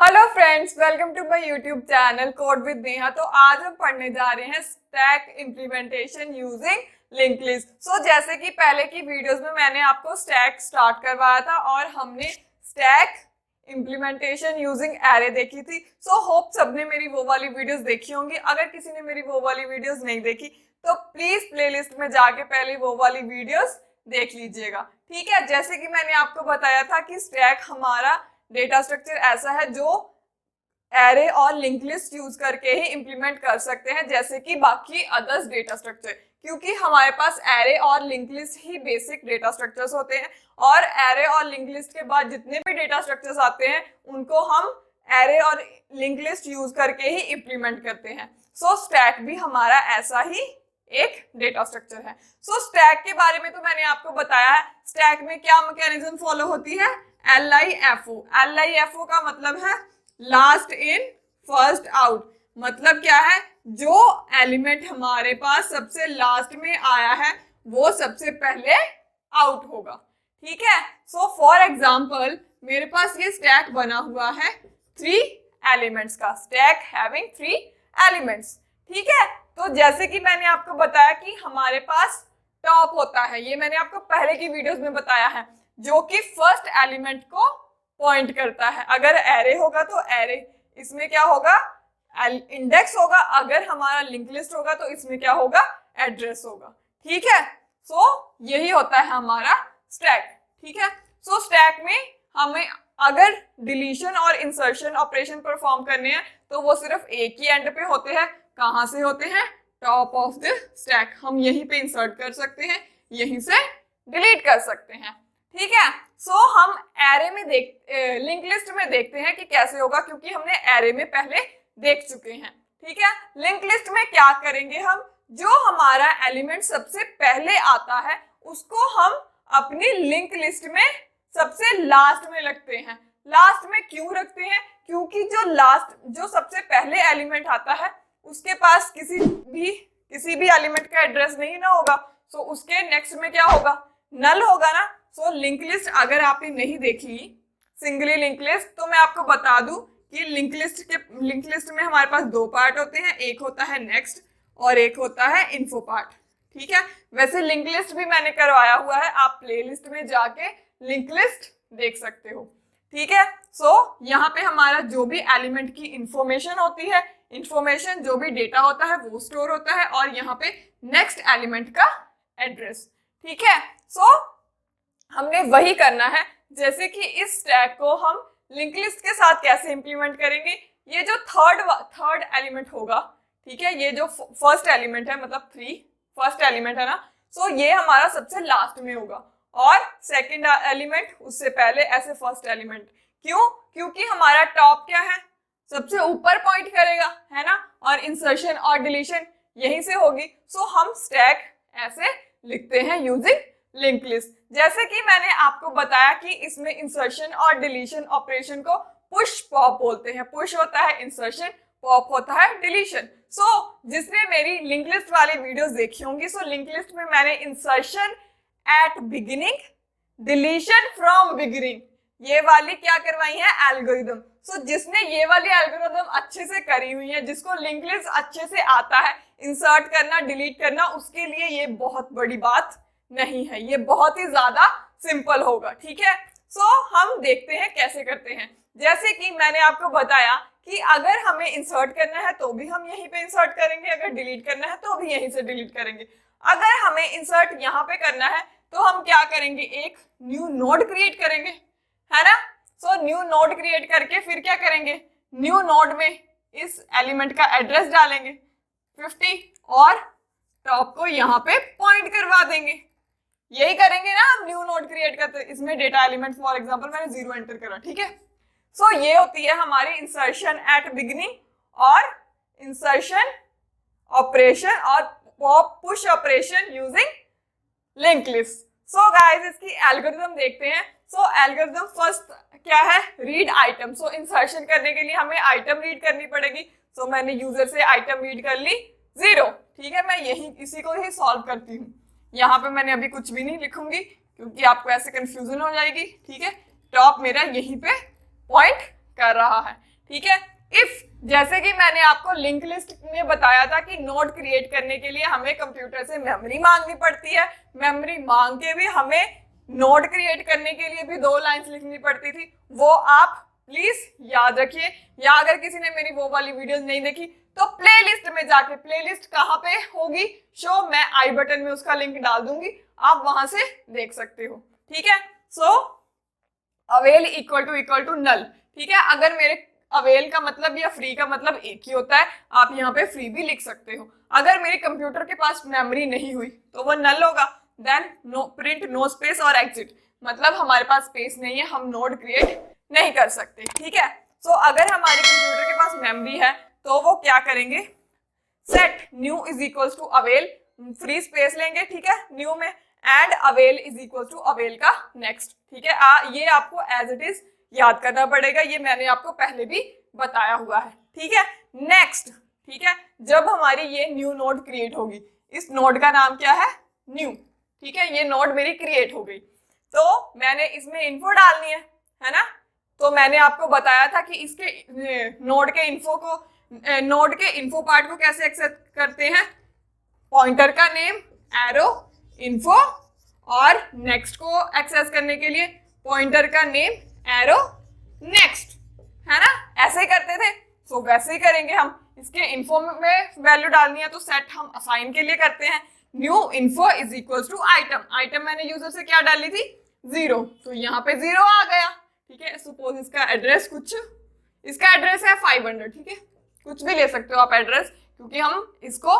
Hello friends, welcome to my YouTube channel code with Neha. तो आज हम पढ़ने जा रहे हैं stack implementation using link list. जैसे कि पहले की वीडियोस में मैंने आपको स्टैक स्टार्ट करवाया था और हमने स्टैक इम्प्लीमेंटेशन यूजिंग एरे देखी थी। होप सबने मेरी वो वाली वीडियोस देखी होंगी। अगर किसी ने मेरी वो वाली वीडियोस नहीं देखी तो प्लीज प्लेलिस्ट में जाके पहले वो वाली वीडियोस देख लीजिएगा। ठीक है, जैसे कि मैंने आपको बताया था कि स्टैक हमारा डेटा स्ट्रक्चर ऐसा है जो एरे और लिंक लिस्ट यूज करके ही इंप्लीमेंट कर सकते हैं, जैसे कि बाकी अदर्स डेटा स्ट्रक्चर, क्योंकि हमारे पास एरे और लिंक लिस्ट ही बेसिक डेटा स्ट्रक्चर्स होते हैं और एरे और लिंक लिस्ट के बाद जितने भी डेटा स्ट्रक्चर्स आते हैं उनको हम एरे और लिंक लिस्ट यूज करके ही इंप्लीमेंट करते हैं। स्टैक भी हमारा ऐसा ही एक डेटा स्ट्रक्चर है। स्टैक के बारे में तो मैंने आपको बताया है। स्टैक में क्या मैकेनिज्म फॉलो होती है? LIFO। LIFO का मतलब है लास्ट इन फर्स्ट आउट। मतलब क्या है? जो एलिमेंट हमारे पास सबसे लास्ट में आया है वो सबसे पहले आउट होगा। ठीक है, फॉर एग्जाम्पल मेरे पास ये स्टैक बना हुआ है 3 एलिमेंट्स का, स्टैक हैविंग 3 एलिमेंट्स। ठीक है, तो जैसे कि मैंने आपको बताया कि हमारे पास टॉप होता है, ये मैंने आपको पहले की वीडियोस में बताया है, जो कि फर्स्ट एलिमेंट को पॉइंट करता है। अगर एरे होगा तो एरे, इसमें क्या होगा? इंडेक्स होगा। अगर हमारा लिंक लिस्ट होगा तो इसमें क्या होगा? एड्रेस होगा। ठीक है, यही होता है हमारा स्टैक। ठीक है, स्टैक में हमें अगर डिलीशन और इंसर्शन ऑपरेशन परफॉर्म करने हैं तो वो सिर्फ एक ही एंड पे होते हैं। कहाँ से होते हैं? Top of the stack. हम यहीं पे इंसर्ट कर सकते हैं, यहीं से डिलीट कर सकते हैं। ठीक है, हम एरे में लिंक लिस्ट में देखते हैं कि कैसे होगा, क्योंकि हमने एरे में पहले देख चुके हैं। ठीक है, लिंक लिस्ट में क्या करेंगे हम? जो हमारा एलिमेंट सबसे पहले आता है उसको हम अपनी लिंक लिस्ट में सबसे लास्ट में रखते हैं। लास्ट में क्यों रखते हैं? क्योंकि जो सबसे पहले एलिमेंट आता है उसके पास किसी भी एलिमेंट का एड्रेस नहीं ना होगा, उसके नेक्स्ट में क्या होगा? नल होगा ना। लिंक लिस्ट अगर आपने नहीं देखी सिंगली लिंक लिस्ट, तो मैं आपको बता दूं कि लिंक लिस्ट में हमारे पास 2 पार्ट होते हैं, एक होता है नेक्स्ट और एक होता है इन्फो पार्ट। ठीक है, वैसे लिंक लिस्ट भी मैंने करवाया हुआ है, आप प्लेलिस्ट में जाके लिंक लिस्ट देख सकते हो। ठीक है, यहाँ पे हमारा जो भी एलिमेंट की इंफॉर्मेशन होती है, इंफॉर्मेशन जो भी डेटा होता है वो स्टोर होता है, और यहाँ पे नेक्स्ट एलिमेंट का एड्रेस। ठीक है, हमने वही करना है। जैसे कि इस स्टैक को हम लिंक लिस्ट के साथ कैसे इंप्लीमेंट करेंगे? ये जो थर्ड एलिमेंट होगा, ठीक है, ये जो फर्स्ट एलिमेंट है, मतलब 3 फर्स्ट एलिमेंट है ना, ये हमारा सबसे लास्ट में होगा, और सेकंड एलिमेंट उससे पहले, ऐसे फर्स्ट एलिमेंट। क्यों? क्योंकि हमारा टॉप क्या है? सबसे ऊपर पॉइंट करेगा, है ना, और इंसर्शन और डिलीशन यहीं से होगी। हम स्टैक ऐसे लिखते हैं यूजिंग लिंक लिस्ट। जैसे कि मैंने आपको बताया कि इसमें इंसर्शन और डिलीशन ऑपरेशन को पुश पॉप बोलते हैं। पुश होता है इंसर्शन, पॉप होता है डिलीशन। जिसने मेरी लिंक लिस्ट वाली वीडियोस देखी होंगी, लिंक लिस्ट में मैंने insertion at beginning, deletion from beginning, ये वाली क्या करवाई है? एल्गोरिदम। जिसने ये वाली एल्गोरिदम अच्छे से करी हुई है, जिसको लिंक लिस्ट अच्छे से आता है, इंसर्ट करना, डिलीट करना, उसके लिए ये बहुत बड़ी बात नहीं है, ये बहुत ही ज्यादा सिंपल होगा। ठीक है, हम देखते हैं कैसे करते हैं। जैसे कि मैंने आपको बताया कि अगर हमें इंसर्ट करना है तो भी हम यहीं पे इंसर्ट करेंगे, अगर डिलीट करना है तो भी यहीं से डिलीट करेंगे। अगर हमें इंसर्ट यहाँ पे करना है तो हम क्या करेंगे? एक न्यू नोड क्रिएट करेंगे, है ना। न्यू नोड क्रिएट करके फिर क्या करेंगे? न्यू नोड में इस एलिमेंट का एड्रेस डालेंगे 50 और टॉप को यहाँ पे पॉइंट करवा देंगे। यही करेंगे ना हम न्यू नोड क्रिएट करते। इसमें डेटा एलिमेंट फॉर एग्जांपल मैंने 0 एंटर करा। ठीक है, ये होती है हमारी इंसर्शन एट बिगिनिंग और इंसर्शन ऑपरेशन और pop push operation using link list. Guys, इसकी एल्गोरिथम देखते हैं। एल्गोरिथम फर्स्ट क्या है? Read item. इंसर्शन करने के लिए हमें आइटम रीड करनी पड़ेगी। मैंने यूजर से आइटम रीड कर ली 0। ठीक है, मैं इसी को ही सॉल्व करती हूँ। यहाँ पे मैंने अभी कुछ भी नहीं लिखूंगी क्योंकि आपको ऐसे कंफ्यूजन हो जाएगी। ठीक है, टॉप मेरा यहीं पे पॉइंट कर रहा है। ठीक है। इफ जैसे कि मैंने आपको लिंक लिस्ट में बताया था कि नोड क्रिएट करने के लिए हमें कंप्यूटर से मेमोरी मांगनी पड़ती है, मेमोरी मांग के भी हमें नोड क्रिएट करने के लिए भी 2 लाइंस लिखनी पड़ती थी, वो आप प्लीज याद रखिए। या अगर किसी ने मेरी वो वाली वीडियोस नहीं देखी तो प्लेलिस्ट में जाके, प्लेलिस्ट कहाँ पे होगी, शो मैं आई बटन में उसका लिंक डाल दूंगी, आप वहां से देख सकते हो। ठीक है। सो अवेल इक्वल टू नल। ठीक है। अगर मेरे अवेल का मतलब या फ्री का मतलब एक ही होता है, आप यहाँ पे फ्री भी लिख सकते हो। अगर मेरे कंप्यूटर के पास मेमोरी नहीं हुई तो वो नल होगा। Then no print no space और एग्जिट, मतलब हमारे पास स्पेस नहीं है, हम नोड क्रिएट नहीं कर सकते। ठीक है। सो अगर हमारे कंप्यूटर के पास मेमोरी है तो वो क्या करेंगे, set new is equal to avail, free space लेंगे, ठीक है, न्यू में, and avail is equal to avail का नेक्स्ट। ठीक है। ये आपको एज इट इज याद करना पड़ेगा, ये मैंने आपको पहले भी बताया हुआ है। ठीक है। नेक्स्ट, ठीक है, जब हमारी ये न्यू नोड क्रिएट होगी, इस नोड का नाम क्या है, न्यू। ठीक है। ये नोड मेरी क्रिएट हो गई तो मैंने इसमें इन्फो डालनी है ना। तो मैंने आपको बताया था कि इसके नोड के इन्फो पार्ट को कैसे एक्सेस करते हैं, पॉइंटर का नेम एरो इन्फो, और नेक्स्ट को एक्सेस करने के लिए पॉइंटर का नेम एरो नेक्स्ट, है ना, ऐसे ही करते थे। सो वैसे ही करेंगे हम। इसके इन्फो में वैल्यू डालनी है तो सेट हम असाइन के लिए करते हैं, new info is equal to item. Item मैंने यूजर से क्या डाली थी, 0, तो यहाँ पे 0 आ गया। ठीक है। सपोज इसका एड्रेस इसका एड्रेस है 500, ठीक है, कुछ भी ले सकते हो आप एड्रेस, क्योंकि हम इसको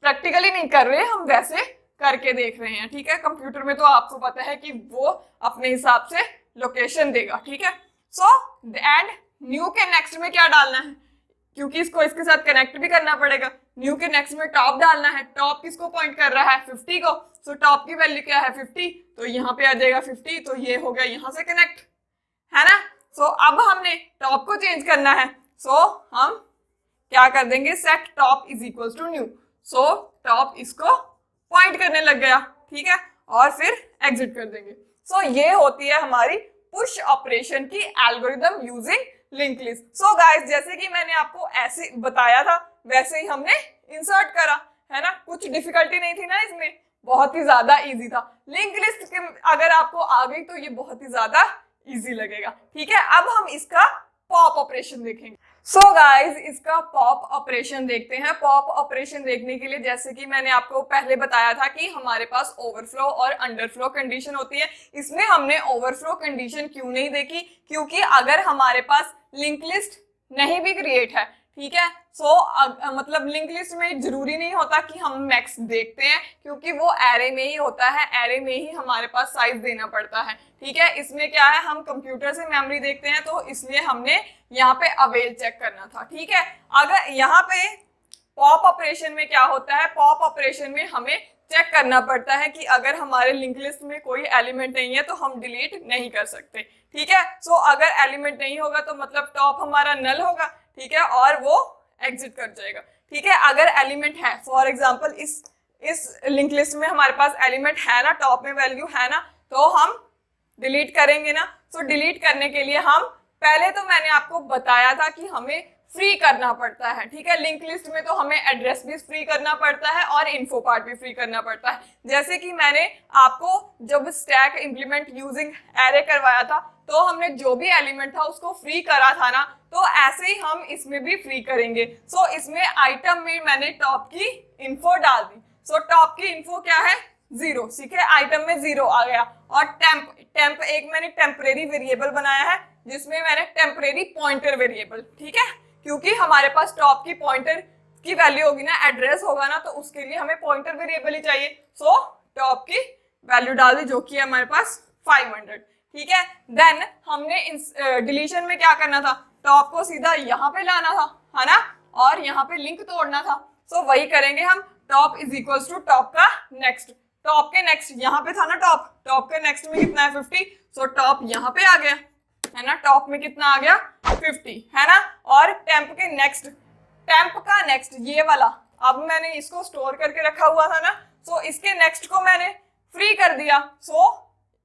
प्रैक्टिकली नहीं कर रहे, हम वैसे करके देख रहे हैं। ठीक है। कंप्यूटर में तो आपको पता है कि वो अपने हिसाब से लोकेशन देगा। ठीक है। सो एंड न्यू के नेक्स्ट में क्या डालना है, क्योंकि इसको इसके साथ कनेक्ट भी करना पड़ेगा, न्यू के नेक्स्ट में टॉप डालना है। टॉप किसको पॉइंट कर रहा है, 50 को। सो टॉप की वैल्यू क्या है, 50, तो यहाँ पे आ जाएगा 50, तो ये हो गया यहाँ से कनेक्ट, है ना। सो अब हमने टॉप को चेंज करना है, सो हम क्या कर देंगे, set top is equal to new. So top इसको पॉइंट करने लग गया। ठीक है। और फिर एग्जिट कर देंगे। सो ये होती है हमारी पुश ऑपरेशन की algorithm using link list. So guys, जैसे कि मैंने आपको ऐसे बताया था वैसे ही हमने इंसर्ट करा, है ना, कुछ डिफिकल्टी नहीं थी ना इसमें, बहुत ही ज्यादा इजी था। लिंक लिस्ट अगर आपको आ गई तो ये बहुत ही ज्यादा इजी लगेगा। ठीक है। अब हम इसका पॉप ऑपरेशन देखेंगे। सो गाइज, इसका पॉप ऑपरेशन देखते हैं। पॉप ऑपरेशन देखने के लिए जैसे कि मैंने आपको पहले बताया था कि हमारे पास ओवरफ्लो और अंडरफ्लो कंडीशन होती है। इसमें हमने ओवरफ्लो कंडीशन क्यों नहीं देखी, क्योंकि अगर हमारे पास लिंक लिस्ट नहीं भी क्रिएट है, ठीक है, मतलब लिंक लिस्ट में जरूरी नहीं होता कि हम मैक्स देखते हैं, क्योंकि वो एरे में ही होता है, एरे में ही हमारे पास साइज देना पड़ता है। ठीक है। इसमें क्या है, हम कंप्यूटर से मेमोरी देखते हैं, तो इसलिए हमने यहाँ पे अवेल चेक करना था। ठीक है। अगर यहाँ पे पॉप ऑपरेशन में क्या होता है, पॉप ऑपरेशन में हमें चेक करना पड़ता है कि अगर हमारे लिंक लिस्ट में कोई एलिमेंट नहीं है तो हम डिलीट नहीं कर सकते। ठीक है। सो अगर एलिमेंट नहीं होगा तो मतलब टॉप हमारा नल होगा, ठीक है, और वो एग्जिट कर जाएगा। ठीक है। अगर एलिमेंट है, फॉर एग्जांपल इस लिंक लिस्ट में हमारे पास एलिमेंट है ना, टॉप में वैल्यू है ना, तो हम डिलीट करेंगे ना। सो डिलीट करने के लिए हम पहले तो मैंने आपको बताया था कि हमें फ्री करना पड़ता है। ठीक है। लिंक लिस्ट में तो हमें एड्रेस भी फ्री करना पड़ता है और इन्फो पार्ट भी फ्री करना पड़ता है। जैसे कि मैंने आपको जब स्टैक इंप्लीमेंट यूजिंग एरे करवाया था तो हमने जो भी एलिमेंट था उसको फ्री करा था ना, तो ऐसे ही हम इसमें भी फ्री करेंगे। सो इसमें आइटम में मैंने टॉप की इन्फो डाल दी। सो टॉप की इन्फो क्या है, 0। ठीक है। आइटम में 0 आ गया। और टेम्प एक मैंने टेम्परेरी वेरिएबल बनाया है जिसमें मैंने टेम्परेरी पॉइंटर वेरिएबल, ठीक है, क्योंकि हमारे पास टॉप की पॉइंटर की वैल्यू होगी ना, एड्रेस होगा ना, तो उसके लिए हमें पॉइंटर वेरिएबल ही चाहिए। सो टॉप की वैल्यू डाल दी जो कि है हमारे पास 500। ठीक है। देन हमने डिलीशन में क्या करना था, टॉप को सीधा यहाँ पे लाना था, है ना, और यहाँ पे लिंक तोड़ना था। सो वही करेंगे हम। Top is equal to top का नेक्स्ट, टॉप के नेक्स्ट यहाँ पे था ना, टॉप के नेक्स्ट में कितना है, 50। सो टॉप यहाँ पे आ गया, है ना, टॉप में कितना आ गया, 50, है ना। और टेम्प का नेक्स्ट ये वाला, अब मैंने इसको स्टोर करके रखा हुआ था ना, सो इसके नेक्स्ट को मैंने फ्री कर दिया। सो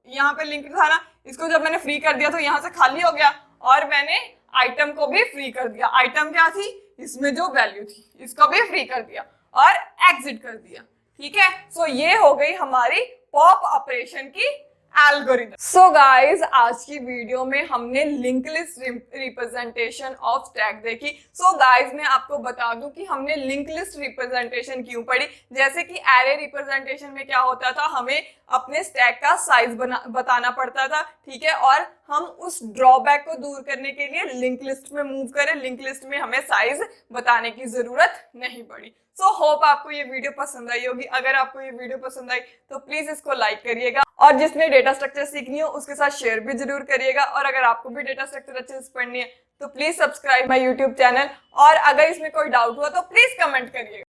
यहाँ पे लिंक था ना, इसको जब मैंने फ्री कर दिया तो यहाँ से खाली हो गया, और मैंने आइटम को भी फ्री कर दिया। आइटम क्या थी, इसमें जो वैल्यू थी इसको भी फ्री कर दिया और एग्जिट कर दिया। ठीक है, सो ये हो गई हमारी पॉप ऑपरेशन की एल्गोरिथम। सो गाइस, आज की वीडियो में हमने link list representation of stack देखी। सो गाइस, मैं आपको बता दूं कि हमने लिंक लिस्ट रिप्रेजेंटेशन क्यों पढ़ी। जैसे कि एरे रिप्रेजेंटेशन में क्या होता था, हमें अपने स्टैक का साइज बताना पड़ता था। ठीक है, और हम उस ड्रॉबैक को दूर करने के लिए लिंक लिस्ट में मूव करें। लिंक लिस्ट में हमें साइज बताने की जरूरत नहीं पड़ी। सो होप आपको ये वीडियो पसंद आई होगी। अगर आपको ये वीडियो पसंद आई तो प्लीज इसको लाइक करिएगा, और जिसने डेटा स्ट्रक्चर सीखनी हो उसके साथ शेयर भी जरूर करिएगा। और अगर आपको भी डेटा स्ट्रक्चर अच्छे से पढ़नी है तो please subscribe my YouTube channel, और अगर इसमें कोई डाउट हुआ तो प्लीज कमेंट करिएगा।